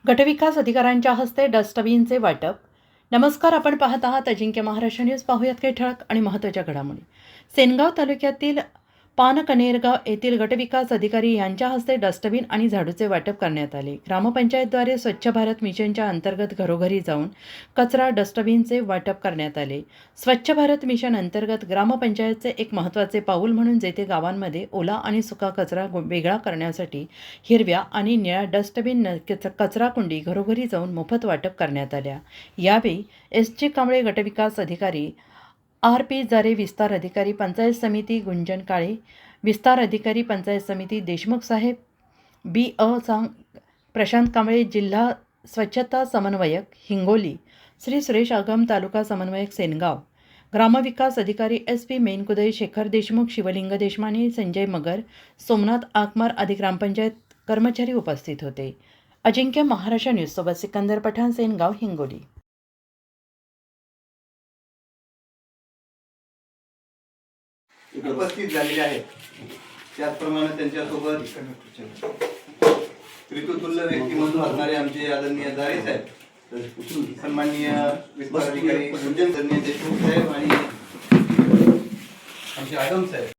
गटविकास अधिकाऱ्यांच्या हस्ते डस्टबिनचे वाटप। नमस्कार, आपण पाहत आहात अजिंक्य महाराष्ट्र न्यूज। पाहूयात काही ठळक आणि महत्त्वाच्या घडामोडी। सेनगाव तालुक्यातील पानकनेरगाव येथील गटविकास अधिकारी यांच्या हस्ते डस्टबिन आणि झाडूचे वाटप करण्यात आले। ग्रामपंचायतद्वारे स्वच्छ भारत मिशनच्या अंतर्गत घरोघरी जाऊन कचरा डस्टबिनचे वाटप करण्यात आले। स्वच्छ भारत मिशन अंतर्गत ग्रामपंचायतचे एक महत्त्वाचे पाऊल म्हणून जेथे गावांमध्ये ओला आणि सुका कचरा वेगळा करण्यासाठी हिरव्या आणि निळ्या डस्टबिन कचरा कुंडी घरोघरी जाऊन मोफत वाटप करण्यात आल्या। यावेळी एस.जी. कांबळे गटविकास अधिकारी, आर.पी. जारे विस्तार अधिकारी पंचायत समिती, गुंजन काळे विस्तार अधिकारी पंचायत समिती, देशमुख साहेब, बी.अ. प्रशांत कांबळे जिल्हा स्वच्छता समन्वयक हिंगोली, श्री सुरेश आगम तालुका समन्वयक सेनगाव, ग्रामविकास अधिकारी एस.पी. मेनकुदय, शेखर देशमुख, शिवलिंग देशमाने, संजय मगर, सोमनाथ आकमार आदी ग्रामपंचायत कर्मचारी उपस्थित होते। अजिंक्य महाराष्ट्र न्यूज सोबत सिकंदर पठाण, सेनगाव, हिंगोली। उपस्थित झालेले आहेत। त्याचप्रमाणे त्यांच्यासोबत त्रितुल्य व्यक्तिमत्व असणारे आमचे आदरणीय जारे साहेब, सन्माननीय विस्तार अधिकारी गुंजन देशमुख साहेब आणि आमचे आगम साहेब।